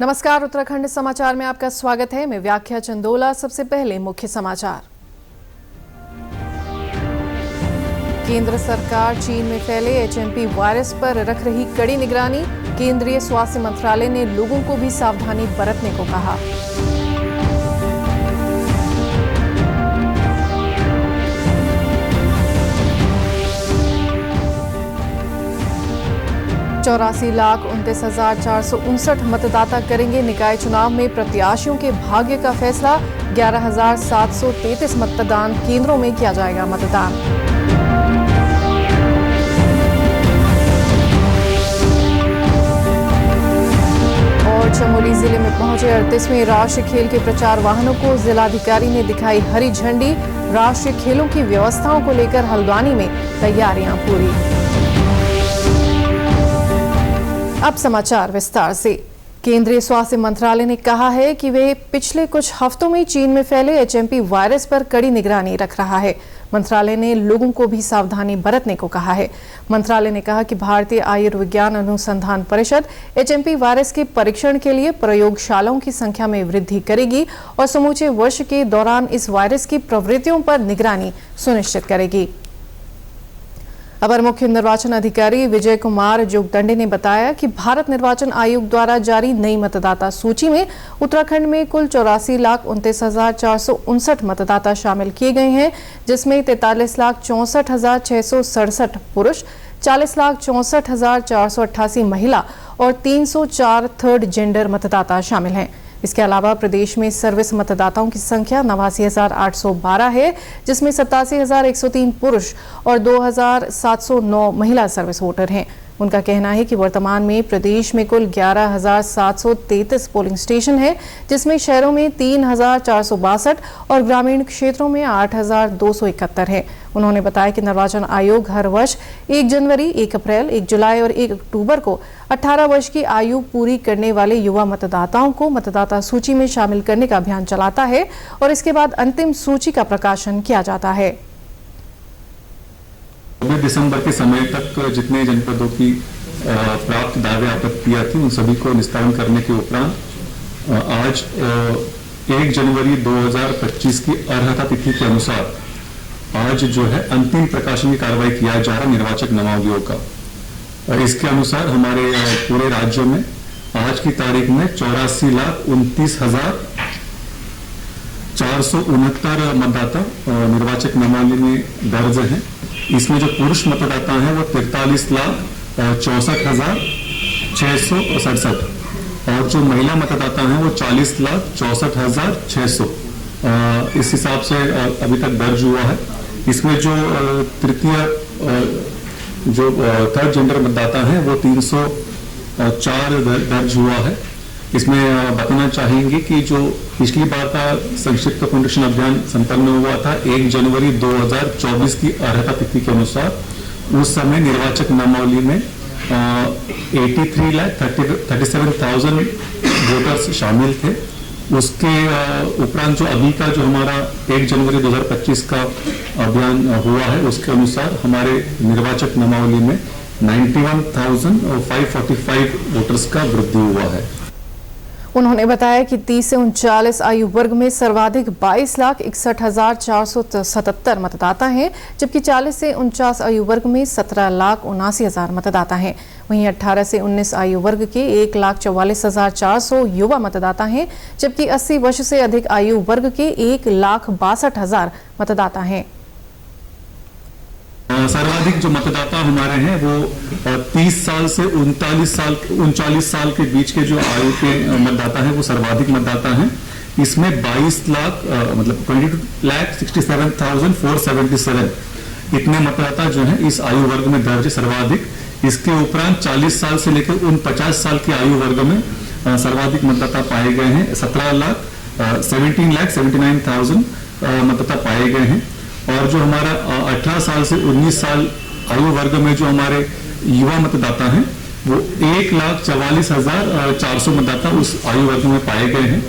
नमस्कार, उत्तराखंड समाचार में आपका स्वागत है। मैं व्याख्या चंदोला। सबसे पहले मुख्य समाचार। केंद्र सरकार चीन में फैले HMP वायरस पर रख रही कड़ी निगरानी। केंद्रीय स्वास्थ्य मंत्रालय ने लोगों को भी सावधानी बरतने को कहा। चौरासी लाख 29,459 मतदाता करेंगे निकाय चुनाव में प्रत्याशियों के भाग्य का फैसला। 11,733 मतदान केंद्रों में किया जाएगा मतदान। और चमोली जिले में पहुंचे 38वें राष्ट्रीय खेल के प्रचार वाहनों को जिलाधिकारी ने दिखाई हरी झंडी। राष्ट्रीय खेलों की व्यवस्थाओं को लेकर हल्द्वानी में तैयारियां पूरी। अब समाचार विस्तार से। केंद्रीय स्वास्थ्य मंत्रालय ने कहा है कि वे पिछले कुछ हफ्तों में चीन में फैले HMP वायरस पर कड़ी निगरानी रख रहा है। मंत्रालय ने लोगों को भी सावधानी बरतने को कहा है। मंत्रालय ने कहा कि भारतीय आयुर्विज्ञान अनुसंधान परिषद HMP वायरस के परीक्षण के लिए प्रयोगशालाओं की संख्या में वृद्धि करेगी और समूचे वर्ष के दौरान इस वायरस की प्रवृत्तियों पर निगरानी सुनिश्चित करेगी। अपर मुख्य निर्वाचन अधिकारी विजय कुमार जोगदंडे ने बताया कि भारत निर्वाचन आयोग द्वारा जारी नई मतदाता सूची में उत्तराखंड में कुल 84,29,459 मतदाता शामिल किए गए हैं, जिसमें 43,64,667 पुरुष, 40,64,488 महिला और 304 थर्ड जेंडर मतदाता शामिल हैं। इसके अलावा प्रदेश में सर्विस मतदाताओं की संख्या 89,812 है, जिसमें 87,103 पुरुष और 2,709 महिला सर्विस वोटर हैं। उनका कहना है कि वर्तमान में प्रदेश में कुल 11,733 पोलिंग स्टेशन है, जिसमें शहरों में 3,462 और ग्रामीण क्षेत्रों में 8,271 है। उन्होंने बताया कि निर्वाचन आयोग हर वर्ष 1 जनवरी, 1 अप्रैल, 1 जुलाई और 1 अक्टूबर को 18 वर्ष की आयु पूरी करने वाले युवा मतदाताओं को मतदाता सूची में शामिल करने का अभियान चलाता है और इसके बाद अंतिम सूची का प्रकाशन किया जाता है। 9 दिसंबर के समय तक जितने जनपदों की प्राप्त दावे आपत्तियां थी उन सभी को निस्तारण करने के उपरांत आज 1 जनवरी 2025 की अर्हता तिथि के अनुसार आज जो है अंतिम प्रकाशन की कार्रवाई किया जा रहा निर्वाचक नामावलियों का। इसके अनुसार हमारे पूरे राज्य में आज की तारीख में 84,29,469 मतदाता निर्वाचक नामावली में दर्ज हैं। इसमें जो पुरुष मतदाता हैं वो 43,64,667 और जो महिला मतदाता हैं वो 40,64,600 इस हिसाब से अभी तक दर्ज हुआ है। इसमें जो तृतीय जो थर्ड जेंडर मतदाता हैं वो 304 दर्ज हुआ है। इसमें बताना चाहेंगे कि जो पिछली बार का संक्षिप्त पुनरीक्षण अभियान संपन्न हुआ था 1 जनवरी 2024 की अर्हता तिथि के अनुसार, उस समय निर्वाचक नामावली में 83,37,000 वोटर्स शामिल थे। उसके उपरांत जो अभी का जो हमारा 1 जनवरी 2025 का अभियान हुआ है उसके अनुसार हमारे निर्वाचक नामावली में 91,545 वोटर्स का वृद्धि हुआ है। उन्होंने बताया कि 30 से 39 आयु वर्ग में सर्वाधिक 22,61,477 मतदाता हैं, जबकि 40 से 49 आयु वर्ग में 17,79,000 मतदाता हैं। वहीं 18 से 19 आयु वर्ग के 1,44,400 युवा मतदाता हैं, जबकि 80 वर्ष से अधिक आयु वर्ग के 1,62,000 मतदाता हैं। सर्वाधिक जो मतदाता हमारे हैं वो 30 साल से 39 साल के बीच के जो आयु के मतदाता हैं वो सर्वाधिक मतदाता हैं। इसमें 22,67,477 इतने मतदाता जो हैं इस आयु वर्ग में दर्ज है सर्वाधिक। इसके उपरांत 40 साल से लेकर 49 साल के आयु वर्ग में सर्वाधिक मतदाता पाए गए हैं। 17,79,000 मतदाता पाए गए हैं। और जो हमारा 18 साल से 19 साल आयु वर्ग में जो हमारे युवा मतदाता हैं वो 1,44,400 मतदाता उस आयु वर्ग में पाए गए हैं।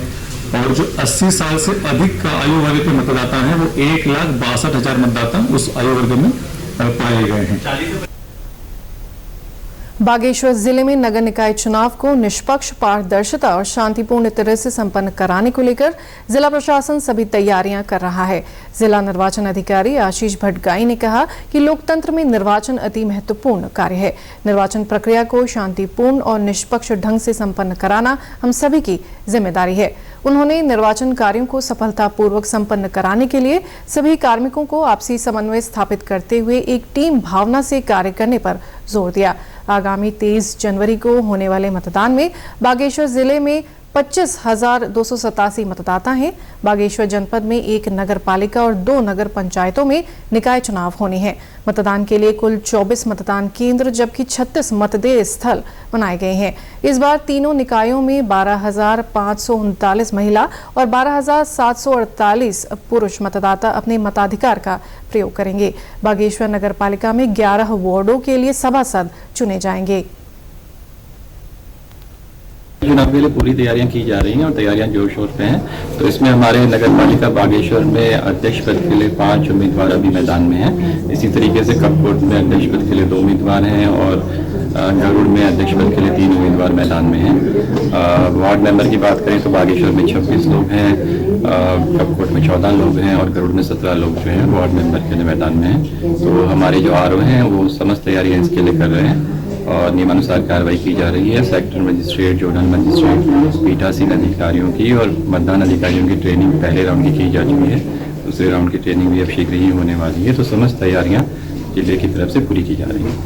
और जो 80 साल से अधिक का आयु वर्ग के मतदाता हैं वो 1,62,000 मतदाता उस आयु वर्ग में पाए गए हैं। बागेश्वर जिले में नगर निकाय चुनाव को निष्पक्ष, पारदर्शिता और शांतिपूर्ण तरह से संपन्न कराने को लेकर जिला प्रशासन सभी तैयारियां कर रहा है। जिला निर्वाचन अधिकारी आशीष भट्टगाई ने कहा कि लोकतंत्र में निर्वाचन अति महत्वपूर्ण कार्य है। निर्वाचन प्रक्रिया को शांतिपूर्ण और निष्पक्ष ढंग से संपन्न कराना हम सभी की जिम्मेदारी है। उन्होंने निर्वाचन कार्यों को सफलतापूर्वक संपन्न कराने के लिए सभी कार्मिकों को आपसी समन्वय स्थापित करते हुए एक टीम भावना से कार्य करने पर जोर दिया। आगामी 23 जनवरी को होने वाले मतदान में बागेश्वर जिले में 25,287 मतदाता हैं। बागेश्वर जनपद में 1 नगर पालिका और 2 नगर पंचायतों में निकाय चुनाव होने हैं। मतदान के लिए कुल 24 मतदान केंद्र जबकि 36 मतदेय स्थल बनाए गए हैं। इस बार तीनों निकायों में 12,539 महिला और 12,748 पुरुष मतदाता अपने मताधिकार का प्रयोग करेंगे। बागेश्वर नगर पालिका में 11 वार्डों के लिए सभासद चुने जाएंगे। चुनाव के लिए पूरी तैयारियां की जा रही हैं और तैयारियां जोर शोर पे हैं। तो इसमें हमारे नगर पालिका बागेश्वर में अध्यक्ष पद के लिए 5 उम्मीदवार अभी मैदान में हैं। इसी तरीके से कपकोट में अध्यक्ष पद के लिए 2 उम्मीदवार हैं और गरुड़ में अध्यक्ष पद के लिए 3 उम्मीदवार मैदान में हैं। वार्ड मेंबर की बात करें तो बागेश्वर में 26 लोग हैं, कपकोट में 14 लोग हैं और गरुड़ में 17 लोग जो हैं वार्ड मेंबर के लिए मैदान में हैं। तो हमारे जो आरओ हैं वो समस्त तैयारियां इसके लिए कर रहे हैं और नियमानुसार कार्रवाई की जा रही है। सेक्टर मजिस्ट्रेट, जोनल मजिस्ट्रेट, पीठासीन अधिकारियों की और मतदान अधिकारियों की ट्रेनिंग पहले राउंड की जा चुकी है। दूसरे राउंड की ट्रेनिंग भी अब शीघ्र ही होने वाली है। तो समस्त तैयारियां जिले की तरफ से पूरी की जा रही हैं।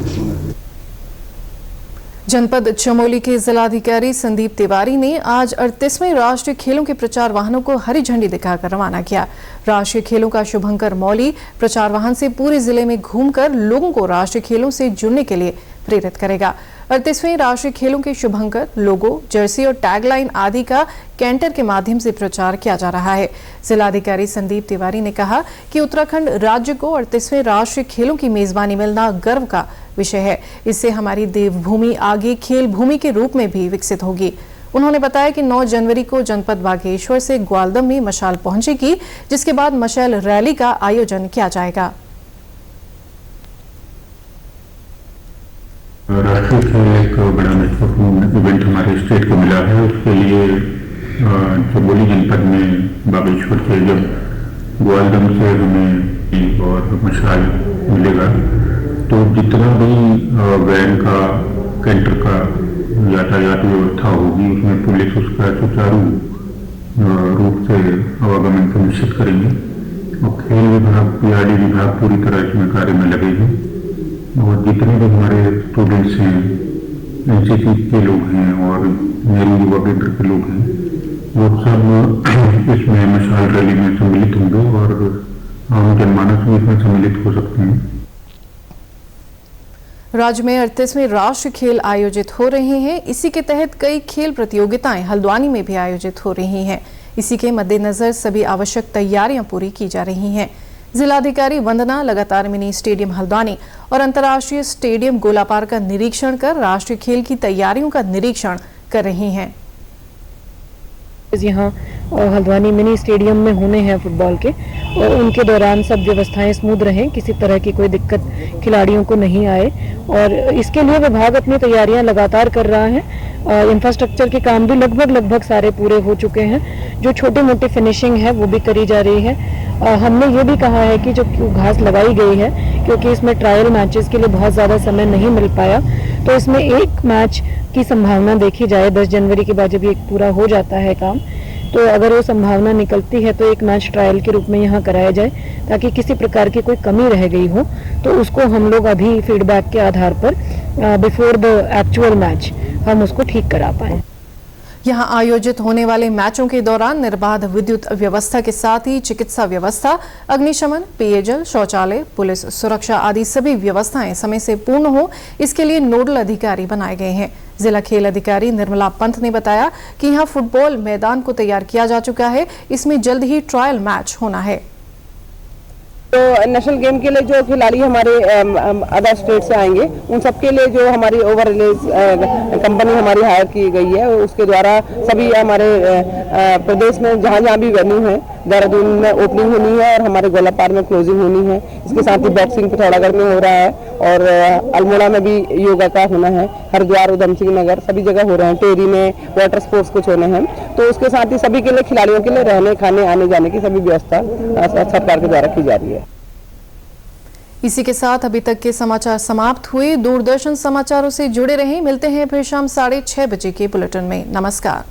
जनपद चमोली के जिलाधिकारी संदीप तिवारी ने आज 38वें राष्ट्रीय खेलों के प्रचार वाहनों को हरी झंडी दिखाकर रवाना किया। राष्ट्रीय खेलों का शुभंकर मौली प्रचार वाहन से पूरे जिले में घूमकर लोगों को राष्ट्रीय खेलों से जुड़ने के लिए प्रेरित करेगा। 38वें राष्ट्रीय खेलों के शुभंकर, लोगो, जर्सी और टैगलाइन आदि का कैंटर के माध्यम से प्रचार किया जा रहा है। जिलाधिकारी संदीप तिवारी ने कहा कि उत्तराखंड राज्य को 38वें राष्ट्रीय खेलों की मेजबानी मिलना गर्व का विषय है। इससे हमारी देवभूमि आगे खेल भूमि के रूप में भी विकसित होगी। उन्होंने बताया कि 9 जनवरी को जनपद बागेश्वर से ग्वालदम में मशाल पहुंचेगी, जिसके बाद मशाल रैली का आयोजन किया जाएगा। राष्ट्रीय खेल एक बड़ा महत्वपूर्ण इवेंट हमारे स्टेट को मिला है। उसके लिए चमोली जनपद में बागेश्वर से जब ग्वालदम से हमें और मशाल मिलेगा तो जितना भी वैन का, कैंटर का यातायात व्यवस्था होगी उसमें पुलिस उसका सुचारू रूप से आवागमन सुनिश्चित करेंगे और खेल विभाग, पीआरडी विभाग पूरी तरह इसमें कार्य में लगे हैं और जितने भी हमारे स्टूडेंट्स हैं, एनसीसी के लोग हैं और नेहरू युवा केंद्र के लोग हैं, वो सब इसमें मशाल रैली में सम्मिलित होंगे और आम जनमानस भी इसमें सम्मिलित हो सकते हैं। राज्य में 38वें राष्ट्रीय खेल आयोजित हो रहे हैं। इसी के तहत कई खेल प्रतियोगिताएं हल्द्वानी में भी आयोजित हो रही हैं। इसी के मद्देनजर सभी आवश्यक तैयारियां पूरी की जा रही हैं। जिलाधिकारी वंदना लगातार मिनी स्टेडियम हल्द्वानी और अंतर्राष्ट्रीय स्टेडियम गोलापार का निरीक्षण कर राष्ट्रीय खेल की तैयारियों का निरीक्षण कर रही हैं। यहाँ हल्द्वानी मिनी स्टेडियम में होने हैं फुटबॉल के और उनके दौरान सब व्यवस्थाएं स्मूथ रहें, किसी तरह की कोई दिक्कत खिलाड़ियों को नहीं आए और इसके लिए विभाग अपनी तैयारियां लगातार कर रहा है। इंफ्रास्ट्रक्चर के काम भी लगभग सारे पूरे हो चुके हैं। जो छोटे मोटे फिनिशिंग है वो भी करी जा रही है। हमने ये भी कहा है कि जो घास लगाई गई है, क्योंकि इसमें ट्रायल मैचेस के लिए बहुत ज़्यादा समय नहीं मिल पाया, तो इसमें एक मैच की संभावना देखी जाए। 10 जनवरी के बाद जब ये पूरा हो जाता है काम, तो अगर वो संभावना निकलती है तो एक मैच ट्रायल के रूप में यहाँ कराया जाए, ताकि किसी प्रकार की कोई कमी रह गई हो तो उसको हम लोग अभी फीडबैक के आधार पर बिफोर द एक्चुअल मैच हम उसको ठीक करा पाएं। यहां आयोजित होने वाले मैचों के दौरान निर्बाध विद्युत व्यवस्था के साथ ही चिकित्सा व्यवस्था, अग्निशमन, पेयजल, शौचालय, पुलिस सुरक्षा आदि सभी व्यवस्थाएं समय से पूर्ण हो, इसके लिए नोडल अधिकारी बनाए गए हैं। जिला खेल अधिकारी निर्मला पंत ने बताया कि यहां फुटबॉल मैदान को तैयार किया जा चुका है। इसमें जल्द ही ट्रायल मैच होना है। तो नेशनल गेम के लिए जो खिलाड़ी हमारे अदर स्टेट से आएंगे, उन सबके लिए जो हमारी ओवर रिलीज कंपनी हमारी हायर की गई है, उसके द्वारा सभी हमारे प्रदेश में जहाँ भी वेन्यू है देहरादून में ओपनिंग होनी है और हमारे गोलापार में क्लोजिंग होनी है। इसके साथ ही बॉक्सिंग पिथौरागढ़ में हो रहा है और अल्मोड़ा में भी योगा का होना है, हरिद्वार, उधम सिंह नगर सभी जगह हो रहे हैं, टेरी में वाटर स्पोर्ट्स कुछ होने हैं। तो उसके साथ ही सभी के लिए, खिलाड़ियों के लिए रहने, खाने, आने जाने की सभी व्यवस्था सरकार के द्वारा की जा रही है। इसी के साथ अभी तक के समाचार समाप्त हुए। दूरदर्शन समाचारों से जुड़े रहें। मिलते हैं फिर शाम 6:30 बजे के बुलेटिन में। नमस्कार।